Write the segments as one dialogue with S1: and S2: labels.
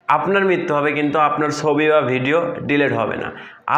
S1: আপনার মৃত্যু হবে কিন্তু আপনার ছবি বা ভিডিও ডিলিট হবে না।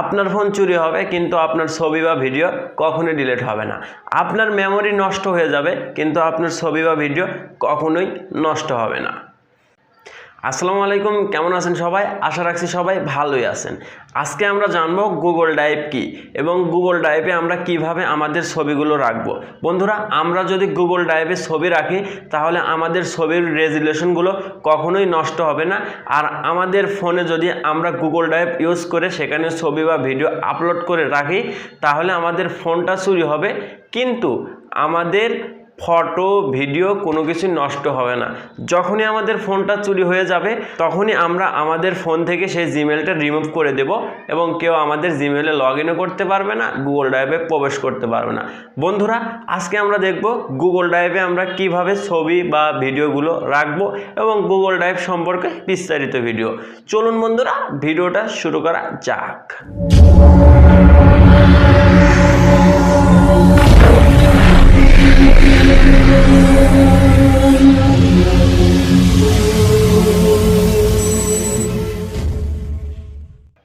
S1: আপনার ফোন চুরি হবে কিন্তু আপনার ছবি বা ভিডিও কখনোই ডিলিট হবে না। আপনার মেমোরি নষ্ট হয়ে যাবে কিন্তু আপনার ছবি বা ভিডিও কখনোই নষ্ট হবে না। আসসালামু আলাইকুম, কেমন আছেন সবাই? আশা রাখছি সবাই ভালোই আছেন। আজকে আমরা জানবো গুগল ড্রাইভ কি এবং গুগল ড্রাইভে আমরা কিভাবে আমাদের ছবিগুলো রাখবো। বন্ধুরা, আমরা যদি গুগল ড্রাইভে ছবি রাখি তাহলে আমাদের ছবির রেজুলেশনগুলো কখনোই নষ্ট হবে না। আর আমাদের ফোনে যদি আমরা গুগল ড্রাইভ ইউজ করে সেখানে ছবি বা ভিডিও আপলোড করে রাখি তাহলে আমাদের ফোনটা চুরি হবে কিন্তু আমাদের ফটো ভিডিও কোনো কিছু নষ্ট হবে না। যখনই আমাদের ফোনটা চুরি হয়ে যাবে তখনই আমরা আমাদের ফোন থেকে সেই জিমেলটা রিমুভ করে দেব এবং কেউ আমাদের জিমেলে লগ ইনও করতে পারবে না, গুগল ড্রাইভে প্রবেশ করতে পারবে না। বন্ধুরা, আজকে আমরা দেখব গুগল ড্রাইভে আমরা কিভাবে ছবি বা ভিডিওগুলো রাখবো এবং গুগল ড্রাইভ সম্পর্কে বিস্তারিত ভিডিও। চলুন বন্ধুরা, ভিডিওটা শুরু করা যাক।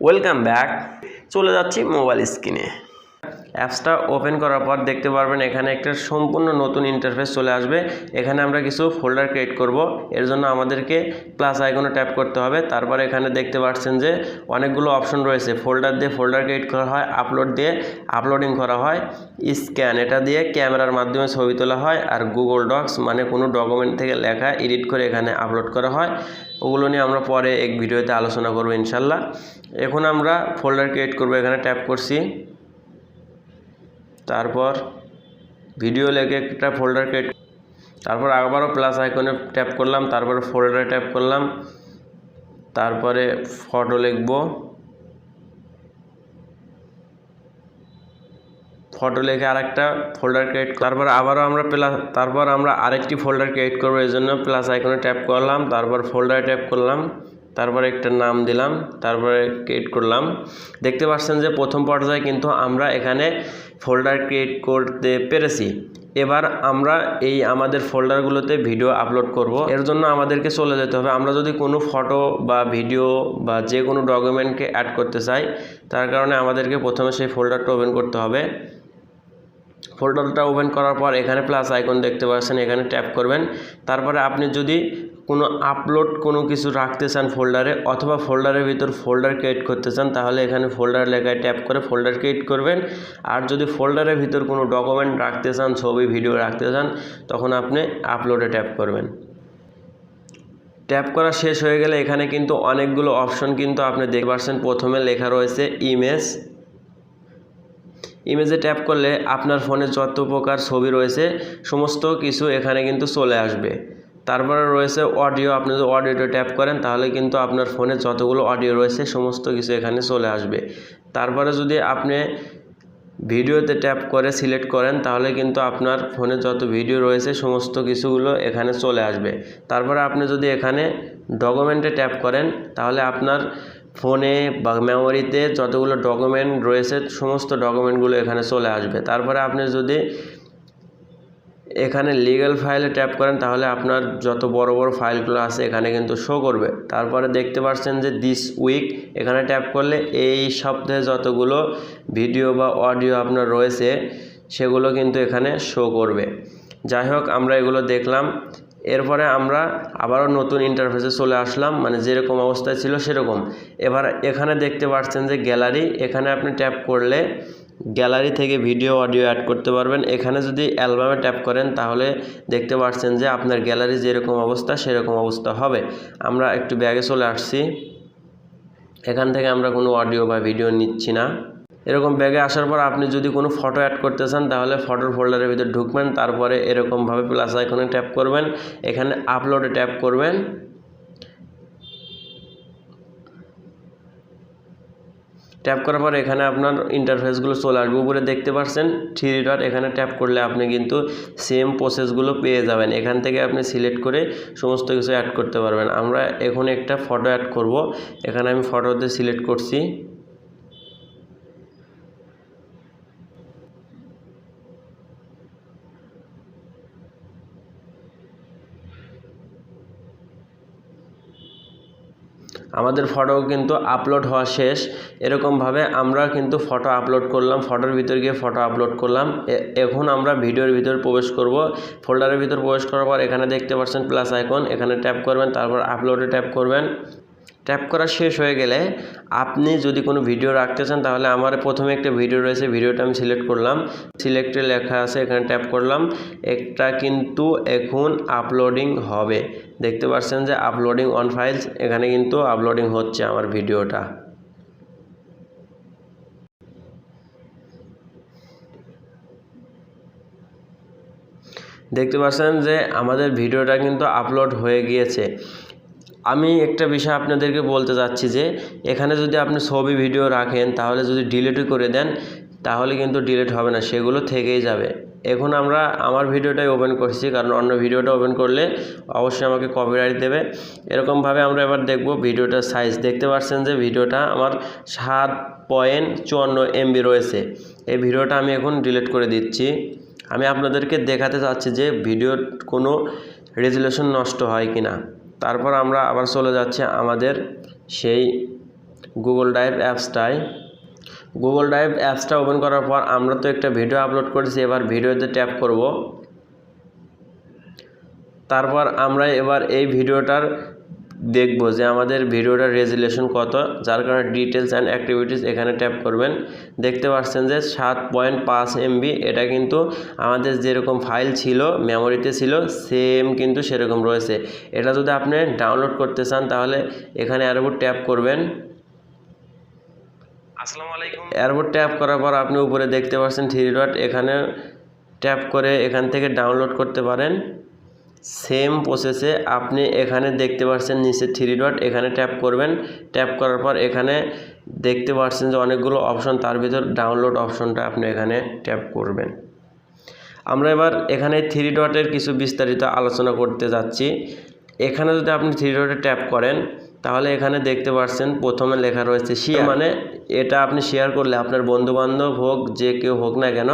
S1: Welcome back. চলে যাচ্ছি মোবাইল স্ক্রিনে। অ্যাপসটা ওপেন করার পর দেখতে পারবেন এখানে একটা সম্পূর্ণ নতুন ইন্টারফেস চলে আসবে। এখানে আমরা কিছু ফোল্ডার ক্রিয়েট করব। এর জন্য আমাদেরকে প্লাস আইকনে ট্যাপ করতে হবে। তারপর এখানে দেখতে পাচ্ছেন যে অনেকগুলো অপশন রয়েছে। ফোল্ডার দিয়ে ফোল্ডার ক্রিয়েট করা হয়, আপলোড দিয়ে আপলোডিং করা হয়, স্ক্যান এটা দিয়ে ক্যামেরার মাধ্যমে ছবি তোলা হয়, আর গুগল ডক্স মানে কোনো ডকুমেন্ট থেকে লেখা এডিট করে এখানে আপলোড করা হয়। ওগুলো নিয়ে আমরা পরে এক ভিডিওতে আলোচনা করব ইনশাল্লাহ। এখন আমরা ফোল্ডার ক্রিয়েট করব। এখানে ট্যাপ করছি, তারপর ভিডিও লেগে একটা ফোল্ডার ক্রিয়েট, তারপর আবারও প্লাস আইকনে ট্যাপ করলাম, তারপরে ফোল্ডারে ট্যাপ করলাম, তারপরে ফটো লিখব, ফটো লিখে আরেকটা ফোল্ডার ক্রিয়েট, তারপর আমরা আরেকটি ফোল্ডার ক্রিয়েট করবো। এই জন্য প্লাস আইকনে ট্যাপ করলাম, তারপর ফোল্ডারে ট্যাপ করলাম, তারপরে একটা নাম দিলাম, তারপরে ক্রিয়েট করলাম। দেখতে পাচ্ছেন যে প্রথম পর্যায়ে কিন্তু আমরা এখানে ফোল্ডার ক্রিয়েট করতে পেরেছি। এবার আমরা এই আমাদের ফোল্ডারগুলোতে ভিডিও আপলোড করব। এর জন্য আমাদেরকে চলে যেতে হবে। আমরা যদি কোনো ফটো বা ভিডিও বা যে কোনো ডকুমেন্টকে অ্যাড করতে চাই তার কারণে আমাদেরকে প্রথমে সেই ফোল্ডারটা ওপেন করতে হবে। ফোল্ডারটা ওপেন করার পর এখানে প্লাস আইকন দেখতে পাচ্ছেন, এখানে ট্যাপ করবেন। তারপরে আপনি যদি কোনো আপলোড কোনো কিছু রাখতে চান ফোল্ডারে অথবা ফোল্ডারের ভিতর ফোল্ডার ক্রিয়েট করতে চান তাহলে এখানে ফোল্ডার লেখায় ট্যাপ করে ফোল্ডার ক্রিয়েট করবেন। আর যদি ফোল্ডারের ভিতর কোনো ডকুমেন্ট রাখতে চান, ছবি ভিডিও রাখতে চান, তখন আপনি আপলোডে ট্যাপ করবেন। ট্যাপ করা শেষ হয়ে গেলে এখানে কিন্তু অনেকগুলো অপশন কিন্তু আপনি দেখতে পাচ্ছেন। প্রথমে লেখা রয়েছে ইমেজ। ইমেজে ট্যাপ করলে আপনার ফোনে যত প্রকার ছবি রয়েছে সমস্ত কিছু এখানে কিন্তু চলে আসবে। তারপরে রয়েছে অডিও। আপনি যদি অডিওতে ট্যাপ করেন তাহলে কিন্তু আপনার ফোনে যতগুলো অডিও রয়েছে সমস্ত কিছু এখানে চলে আসবে। তারপরে যদি আপনি ভিডিওতে ট্যাপ করে সিলেক্ট করেন তাহলে কিন্তু আপনার ফোনে যত ভিডিও রয়েছে সমস্ত কিছুগুলো এখানে চলে আসবে। তারপরে আপনি যদি এখানে ডকুমেন্টে ট্যাপ করেন তাহলে আপনার ফোনে বা মেমোরিতে যতগুলো ডকুমেন্ট রয়েছে সমস্ত ডকুমেন্টগুলো এখানে চলে আসবে। তারপরে আপনি যদি এখানে লিগ্যাল ফাইলে ট্যাপ করেন তাহলে আপনার যত বড় বড় ফাইলগুলো আছে এখানে কিন্তু শো করবে। তারপরে দেখতে পাচ্ছেন যে দিস উইক, এখানে ট্যাপ করলে এই সপ্তাহে যতগুলো ভিডিও বা অডিও আপনার রয়েছে সেগুলো কিন্তু এখানে শো করবে। যাই হোক, আমরা এগুলো দেখলাম। এরপরে আমরা আবারও নতুন ইন্টারফেসে চলে আসলাম, মানে যেরকম অবস্থায় ছিল সেরকম। এবার এখানে দেখতে পাচ্ছেন যে গ্যালারি, এখানে আপনি ট্যাপ করলে গ্যালারি থেকে ভিডিও অডিও অ্যাড করতে পারবেন। এখানে যদি অ্যালবামে ট্যাপ করেন তাহলে দেখতে পাচ্ছেন যে আপনার গ্যালারি যেরকম অবস্থা সেরকম অবস্থা হবে। আমরা একটু ব্যাগে চলে আসছি, এখান থেকে আমরা কোনো অডিও বা ভিডিও নিচ্ছি না। এরকম ব্যাগে আসার পর আপনি যদি কোনো ফটো অ্যাড করতে চান তাহলে ফটোর ফোল্ডারের ভিতরে ঢুকবেন, তারপরে এরকমভাবে প্লাস আইকনে ট্যাপ করবেন, এখানে আপলোডে ট্যাপ করবেন। ট্যাপ করার পর এখানে আপনার ইন্টারফেসগুলো চলে আসবে। উপরে দেখতে পাচ্ছেন 3 ডট, এখানে ট্যাপ করলে আপনি কিন্তু সেম প্রসেসগুলো পেয়ে যাবেন। এখান থেকে আপনি সিলেক্ট করে সমস্ত কিছু অ্যাড করতে পারবেন। আমরা এখন একটা ফটো অ্যাড করব। এখানে আমি ফটোতে সিলেক্ট করছি। আমাদের ফটো কিন্তু আপলোড হওয়া শেষ। এরকমভাবে আমরা কিন্তু ফটো আপলোড করলাম, ফটোর ভিতর গিয়ে ফটো আপলোড করলাম। এখন আমরা ভিডিওর ভিতর প্রবেশ করব। ফোল্ডারের ভিতর প্রবেশ করার পর এখানে দেখতে পাচ্ছেন প্লাস আইকন, এখানে ট্যাপ করবেন, তারপর আপলোডে ট্যাপ করবেন। ট্যাপ করা শেষ হয়ে গেলে আপনি যদি কোনো ভিডিও রাখতে চান তাহলে আমার প্রথমে একটা ভিডিও রয়েছে, ভিডিওটা আমি সিলেক্ট করলাম, সিলেক্টে লেখা আছে, এখানে ট্যাপ করলাম। একটা কিন্তু এখন আপলোডিং হবে, দেখতে পাচ্ছেন যে আপলোডিং অন ফাইলস, এখানে কিন্তু আপলোডিং হচ্ছে আমার ভিডিওটা। দেখতে পাচ্ছেন যে আমাদের ভিডিওটা কিন্তু আপলোড হয়ে গিয়েছে। আমি একটা বিষয় আপনাদেরকে বলতে চাচ্ছি যে এখানে যদি আপনি ছবি ভিডিও রাখেন তাহলে যদি ডিলিটও করে দেন তাহলে কিন্তু ডিলিট হবে না, সেগুলো থেকেই যাবে। এখন আমরা আমার ভিডিওটাই ওপেন করছি, কারণ অন্য ভিডিওটা ওপেন করলে অবশ্যই আমাকে কপিরাইট দেবে। এরকমভাবে আমরা এবার দেখব ভিডিওটার সাইজ। দেখতে পাচ্ছেন যে ভিডিওটা আমার 7.54 MB রয়েছে। এই ভিডিওটা আমি এখন ডিলিট করে দিচ্ছি। আমি আপনাদেরকে দেখাতে চাচ্ছি যে ভিডিওর কোনো রেজুলেশন নষ্ট হয় কি না। তারপর আমরা আবার চলে যাচ্ছি আমাদের সেই গুগল ড্রাইভ অ্যাপসটায়। গুগল ড্রাইভ অ্যাপসটা ওপেন করার পর আমরা তো একটা ভিডিও আপলোড করেছি, এবার ভিডিওতে ট্যাপ করব। তারপর আমরা এবার এই ভিডিওটার দেখব যে আমাদের ভিডিওটার রেজুলেশন কত, যার কারণে ডিটেলস অ্যান্ড অ্যাক্টিভিটিস এখানে ট্যাপ করবেন। দেখতে পাচ্ছেন যে 7.5 MB, এটা কিন্তু আমাদের যেরকম ফাইল ছিল মেমোরিতে ছিল সেম কিন্তু সেরকম রয়েছে। এটা যদি আপনি ডাউনলোড করতে চান তাহলে এখানে এর উপর ট্যাপ করবেন। আসসালামু আলাইকুম। এর উপর ট্যাপ করার পর আপনি উপরে দেখতে পাচ্ছেন 3 ডট, এখানে ট্যাপ করে এখান থেকে ডাউনলোড করতে পারেন। সেম প্রসেসে আপনি এখানে দেখতে পাচ্ছেন নিচে 3 ডট, এখানে ট্যাপ করবেন। ট্যাপ করার পর এখানে দেখতে পাচ্ছেন যে অনেকগুলো অপশন, তার ভিতর ডাউনলোড অপশনটা আপনি এখানে ট্যাপ করবেন। আমরা এবার এখানে 3 ডটের কিছু বিস্তারিত আলোচনা করতে যাচ্ছি। এখানে যদি আপনি 3 ডটে ট্যাপ করেন তাহলে এখানে দেখতে পাচ্ছেন প্রথমে লেখা রয়েছে শেয়ার, মানে এটা আপনি শেয়ার করলে আপনার বন্ধুবান্ধব হোক যে কেউ হোক না কেন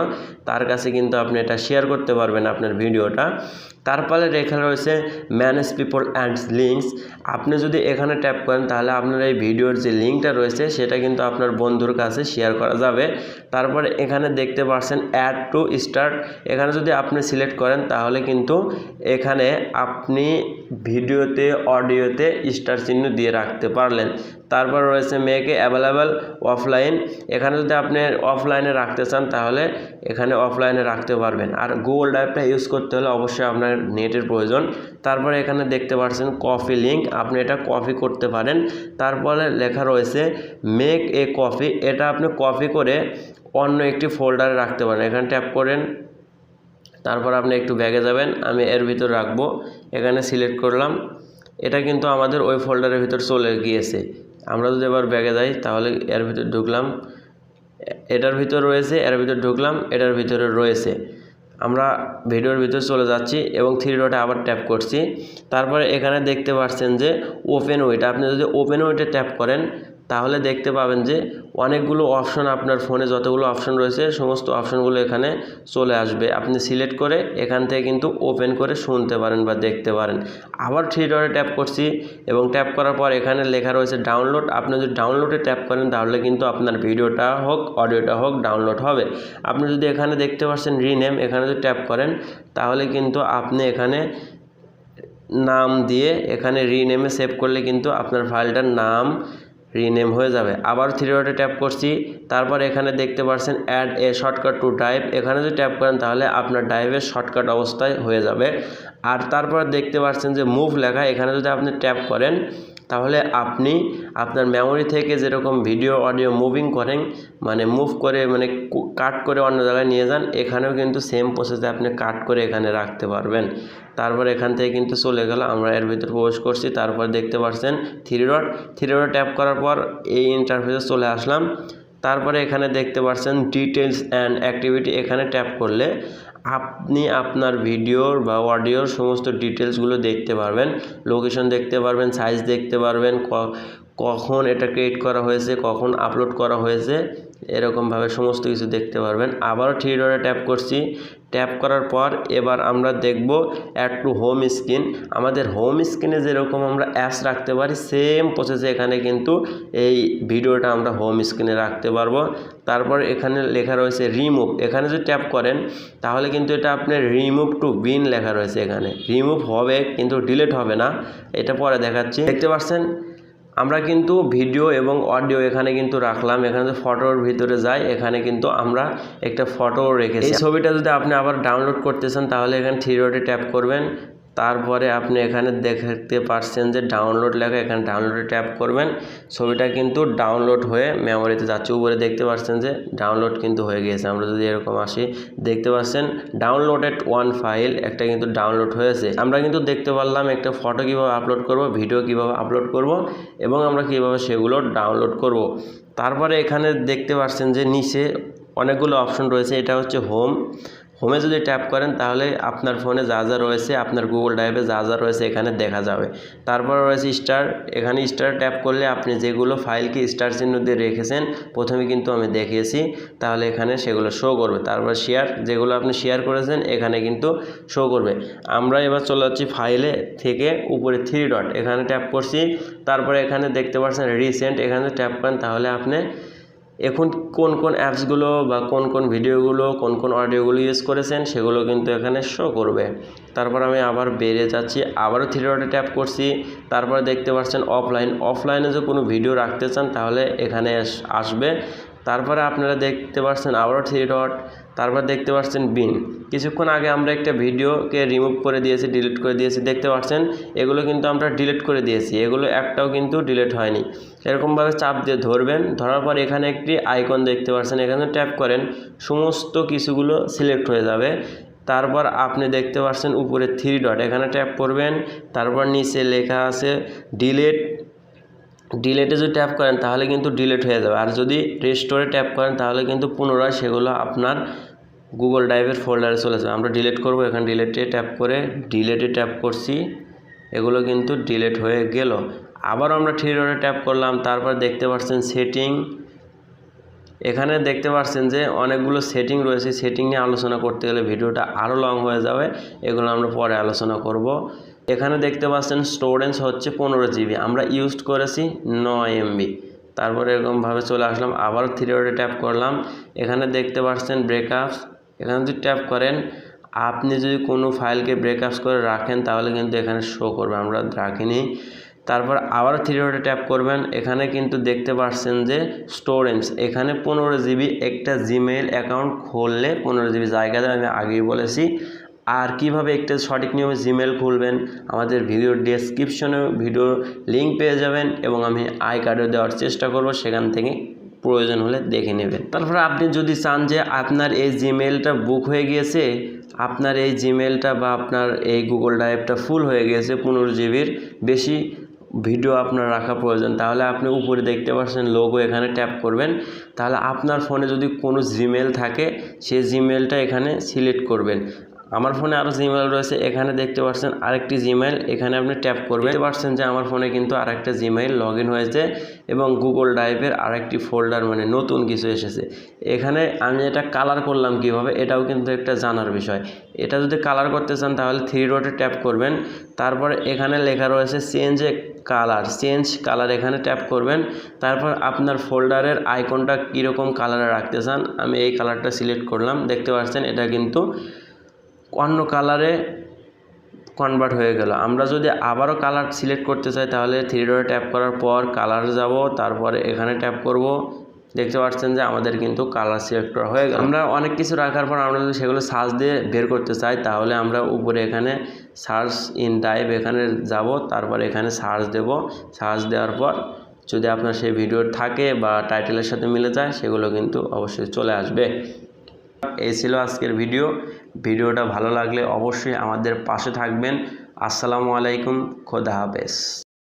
S1: তার কাছে কিন্তু আপনি এটা শেয়ার করতে পারবেন আপনার ভিডিওটা। তারপরে লেখা রয়েছে ম্যানেজ পিপল অ্যান্ড লিঙ্কস। আপনি যদি এখানে ট্যাপ করেন তাহলে আপনার এই ভিডিওর যে লিঙ্কটা রয়েছে সেটা কিন্তু আপনার বন্ধুর কাছে শেয়ার করা যাবে। তারপরে এখানে দেখতে পাচ্ছেন অ্যাড টু স্টার্ট, এখানে যদি আপনি সিলেক্ট করেন তাহলে কিন্তু এখানে আপনি ভিডিওতে অডিওতে স্টার চিহ্ন দিয়ে রাখতে পারলেন। তারপর রয়েছে মেক এ অ্যাভেলেবল অফলাইন, এখানে যদি আপনি অফলাইনে রাখতে চান তাহলে এখানে অফলাইনে রাখতে পারবেন। আর গুগল ড্রাইভটা ইউজ করতে হলে অবশ্যই আপনার নেটের প্রয়োজন। তারপরে এখানে দেখতে পাচ্ছেন কপি লিঙ্ক, আপনি এটা কপি করতে পারেন। তারপরে লেখা রয়েছে মেক এ কপি, এটা আপনি কপি করে অন্য একটি ফোল্ডারে রাখতে পারেন। এখানে ট্যাপ করেন, তারপর আপনি একটু ব্যাগে যাবেন, আমি এর ভিতর রাখবো, এখানে সিলেক্ট করলাম। এটা কিন্তু আমাদের ওই ফোল্ডারের ভিতর চলে গিয়েছে। আমরা যদি এবার ব্যাগে যাই তাহলে এর ভিতর ঢুকলাম, এটার ভিতর রয়েছে, এর ভিতর ঢুকলাম, এটার ভিতরে রয়েছে। আমরা ভিডিওর ভিতর চলে যাচ্ছি এবং 3 ডটে আবার ট্যাপ করছি। তারপরে এখানে দেখতে পাচ্ছেন যে ওপেন উইথ, আপনি যদি ওপেন উইথে ট্যাপ করেন তাহলে দেখতে পাবেন যে অনেকগুলো অপশন, আপনার ফোনে যতগুলো অপশন রয়েছে সমস্ত অপশনগুলো এখানে চলে আসবে। আপনি সিলেক্ট করে এখান থেকে কিন্তু ওপেন করে শুনতে পারেন বা দেখতে পারেন। আবার 3 ডটে ট্যাপ করছি এবং ট্যাপ করার পর এখানে লেখা রয়েছে ডাউনলোড, আপনি যদি ডাউনলোডে ট্যাপ করেন তাহলে কিন্তু আপনার ভিডিওটা হোক অডিওটা হোক ডাউনলোড হবে। আপনি যদি এখানে দেখতে পাচ্ছেন রিনেম, এখানে যদি ট্যাপ করেন তাহলে কিন্তু আপনি এখানে নাম দিয়ে এখানে রিনেমে সেভ করলে কিন্তু আপনার ফাইলটার নাম রিনেম হয়ে যাবে। আবার 3 ডটে ট্যাপ করছি, তারপর এখানে দেখতে পাচ্ছেন add a shortcut to drive, এখানে যদি ট্যাপ করেন তাহলে আপনার ড্রাইভের শর্টকাট অবস্থায় হয়ে যাবে। আর তারপর দেখতে পাচ্ছেন যে মুভ লেখা, এখানে যদি আপনি ট্যাপ করেন তাহলে আপনি আপনার মেমোরি থেকে যেরকম ভিডিও অডিও মুভিং করেন, মানে মুভ করে মানে কাট করে অন্য জায়গায় নিয়ে যান, এখানেও কিন্তু সেম প্রসেসে আপনি কাট করে এখানে রাখতে পারবেন। তারপর এখান থেকে কিন্তু চলে গেল, আমরা এর ভিতর প্রবেশ করছি। তারপর দেখতে পাচ্ছেন 3 ডট, 3 ডট ট্যাপ করার পর এই ইন্টারফেসে চলে আসলাম। তারপরে এখানে দেখতে পাচ্ছেন ডিটেলস অ্যান্ড অ্যাক্টিভিটি, এখানে ট্যাপ করলে আপনি আপনার ভিডিওর বা অডিওর সমস্ত ডিটেলসগুলো দেখতে পারবেন, লোকেশন দেখতে পারবেন, সাইজ দেখতে পারবেন, কখন এটা ক্রিয়েট করা হয়েছে, কখন আপলোড করা হয়েছে, এরকমভাবে সমস্ত কিছু দেখতে পারবেন। আবারও 3 ডটে ট্যাপ করছি, ট্যাপ করার পর এবার আমরা দেখব অ্যাড টু হোম স্ক্রিন। আমাদের হোম স্ক্রিনে যেরকম আমরা অ্যাপস রাখতে পারি সেম প্রসেসে এখানে কিন্তু এই ভিডিওটা আমরা হোম স্ক্রিনে রাখতে পারবো। তারপর এখানে লেখা রয়েছে রিমুভ, এখানে যদি ট্যাপ করেন তাহলে কিন্তু এটা আপনার রিমুভ টু বিন লেখা রয়েছে। এখানে রিমুভ হবে কিন্তু ডিলিট হবে না, এটা পরে দেখাচ্ছি। দেখতে পাচ্ছেন আমরা কিন্তু ভিডিও এবং অডিও এখানে কিন্তু রাখলাম। এখানে যে ফটোর ভিতরে যাই, এখানে কিন্তু আমরা একটা ফটো রেখেছি। এই ছবিটা যদি আপনি আবার ডাউনলোড করতে চান তাহলে এখানে থ্রি ডটে ট্যাপ করবেন। তারপরে আপনি এখানে দেখতে পাচ্ছেন যে ডাউনলোড লেখা, এখানে ডাউনলোডে ট্যাপ করবেন। ছবিটা কিন্তু ডাউনলোড হয়ে মেমোরিতে যাচ্ছে। উপরে দেখতে পাচ্ছেন যে ডাউনলোড কিন্তু হয়ে গিয়েছে। আমরা যদি এরকম আসি দেখতে পাচ্ছেন ডাউনলোডেড ওয়ান ফাইল একটা কিন্তু ডাউনলোড হয়েছে। আমরা কিন্তু দেখতে পারলাম একটা ফটো কীভাবে আপলোড করব, ভিডিও কীভাবে আপলোড করব এবং আমরা কীভাবে সেগুলো ডাউনলোড করব। তারপরে এখানে দেখতে পাচ্ছেন যে নিচে অনেকগুলো অপশন রয়েছে। এটা হচ্ছে হোমে যদি ট্যাপ করেন তাহলে আপনার ফোনে যা যা রয়েছে, আপনার গুগল ড্রাইভে যা যা রয়েছে এখানে দেখা যাবে। তারপর রয়েছে স্টার, এখানে স্টার ট্যাপ করলে আপনি যেগুলো ফাইলকে স্টার চিহ্ন দিয়ে রেখেছেন প্রথমে কিন্তু আমি দেখিয়েছি, তাহলে এখানে সেগুলো শো করবে। তারপর শেয়ার, যেগুলো আপনি শেয়ার করেছেন এখানে কিন্তু শো করবে। আমরা এবার চলে যাচ্ছি ফাইলে থেকে উপরে থ্রি ডট, এখানে ট্যাপ করছি। তারপরে এখানে দেখতে পাচ্ছেন রিসেন্ট, এখানে ট্যাপ করেন তাহলে আপনি এখন কোন কোন অ্যাপসগুলো বা কোন কোন ভিডিওগুলো কোন কোন অডিওগুলো ইউজ করেছেন সেগুলো কিন্তু এখানে শো করবে। তারপর আমি আবার বেরিয়ে যাচ্ছি, আবারও থ্রি ডটে ট্যাপ করছি। তারপর দেখতে পাচ্ছেন অফলাইনে যে কোনো ভিডিও রাখতে চান তাহলে এখানে আসবে। তারপরে আপনারা দেখতে পাচ্ছেন আবারও থ্রি ডট, তারপর দেখতে পাচ্ছেন বিন। কিছুক্ষণ আগে আমরা একটা ভিডিওকে রিমুভ করে দিয়েছি, ডিলিট করে দিয়েছি। দেখতে পাচ্ছেন এগুলো কিন্তু আমরা ডিলিট করে দিয়েছি, এগুলো একটাও কিন্তু ডিলিট হয়নি। এরকমভাবে চাপ দিয়ে ধরবেন, ধরার পর এখানে একটি আইকন দেখতে পাচ্ছেন, এখানে ট্যাপ করেন সমস্ত কিছুগুলো সিলেক্ট হয়ে যাবে। তারপর আপনি দেখতে পাচ্ছেন উপরে থ্রি ডট, এখানে ট্যাপ করবেন। তারপর নিচে লেখা আছে ডিলেটে যদি ট্যাপ করেন তাহলে কিন্তু ডিলিট হয়ে যাবে। আর যদি রেস্টোরে ট্যাপ করেন তাহলে কিন্তু পুনরায় সেগুলো আপনার গুগল ড্রাইভের ফোল্ডারে চলে যাবে। আমরা ডিলিট করব, এখানে ডিলেটে ট্যাপ করে ডিলেটে ট্যাপ করছি, এগুলো কিন্তু ডিলিট হয়ে গেল। আবার আমরা থ্রি ডটে ট্যাপ করলাম, তারপর দেখতে পাচ্ছেন সেটিং, এখানে দেখতে পাচ্ছেন যে অনেকগুলো সেটিং রয়েছে। সেটিং নিয়ে আলোচনা করতে গেলে ভিডিওটা আরও লং হয়ে যাবে, এগুলো আমরা পরে আলোচনা করব। এখানে দেখতে পাচ্ছেন স্টোরেজ হচ্ছে 15 GB, আমরা ইউজ করেছি 9 MB। তারপরে এরকমভাবে চলে আসলাম, আবার থ্রি ডটে ট্যাপ করলাম। এখানে দেখতে পাচ্ছেন ব্রেকআপস, এখানে যদি ট্যাপ করেন আপনি যদি কোনো ফাইলকে ব্রেকআপস করে রাখেন তাহলে কিন্তু এখানে শো করবে, আমরা রাখিনি। তারপর আবার থ্রি ডটে ট্যাপ করবেন, এখানে কিন্তু দেখতে পাচ্ছেন যে স্টোরেজ, এখানে 15 GB একটা জিমেইল অ্যাকাউন্ট খুললে 15 GB জায়গা দেবে, আমি আগেই বলেছি। আর কিভাবে একটা সঠিক নিয়মে জিমেইল খুলবেন আমাদের ভিডিওর ডেসক্রিপশনে ভিডিও লিঙ্ক পেয়ে যাবেন এবং আমি আই কার্ডে দেওয়ার চেষ্টা করব, সেখান থেকে প্রয়োজন হলে দেখে নেবেন। তারপর আপনি যদি চান যে আপনার এই জিমেইলটা বুক হয়ে গিয়েছে, আপনার এই জিমেইলটা বা আপনার এই গুগল ড্রাইভটা ফুল হয়ে গিয়েছে, 15 GBর বেশি ভিডিও আপনার রাখা প্রয়োজন, তাহলে আপনি উপরে দেখতে পাচ্ছেন লোগো, এখানে ট্যাপ করবেন। তাহলে আপনার ফোনে যদি কোনো জিমেইল থাকে সেই জিমেইলটা এখানে সিলেক্ট করবেন। আমার ফোনে আরও জিমেইল রয়েছে, এখানে দেখতে পাচ্ছেন আরেকটি জিমেইল, এখানে আপনি ট্যাপ করবেন। দেখতে পাচ্ছেন যে আমার ফোনে কিন্তু আরেকটা জিমেইল লগ ইন হয়েছে এবং গুগল ড্রাইভের আরেকটি ফোল্ডার মানে নতুন কিছু এসেছে। এখানে আমি এটা কালার করলাম কিভাবে, এটাও কিন্তু একটা জানার বিষয়। এটা যদি কালার করতে চান তাহলে থ্রি ডটে ট্যাপ করবেন। তারপর এখানে লেখা রয়েছে চেঞ্জ কালার, এখানে ট্যাপ করবেন। তারপর আপনার ফোল্ডারের আইকনটা কীরকম কালারে রাখতে চান, আমি এই কালারটা সিলেক্ট করলাম। দেখতে পাচ্ছেন এটা কিন্তু অন্য কালারে কনভার্ট হয়ে গেল। আমরা যদি আবারও কালার সিলেক্ট করতে চাই তাহলে থ্রি ডটে ট্যাপ করার পর কালার যাব, তারপরে এখানে ট্যাপ করব। দেখতে পাচ্ছেন যে আমাদের কিন্তু কালার সিলেক্ট করা হয়ে গেল। আমরা অনেক কিছু রাখার পর আমরা যদি সেগুলো সার্চ দিয়ে বের করতে চাই তাহলে আমরা উপরে এখানে সার্চ ইন ড্রাইভ এখানে যাব, তারপর এখানে সার্চ দেব। সার্চ দেওয়ার পর যদি আপনার সেই ভিডিও থাকে বা টাইটেলের সাথে মিলে যায় সেগুলো কিন্তু অবশ্যই চলে আসবে। এই ছিল আজকের ভিডিওটা ভালো লাগলে অবশ্যই আমাদের পাশে থাকবেন। আসসালামু আলাইকুম, খোদা হাফেজ।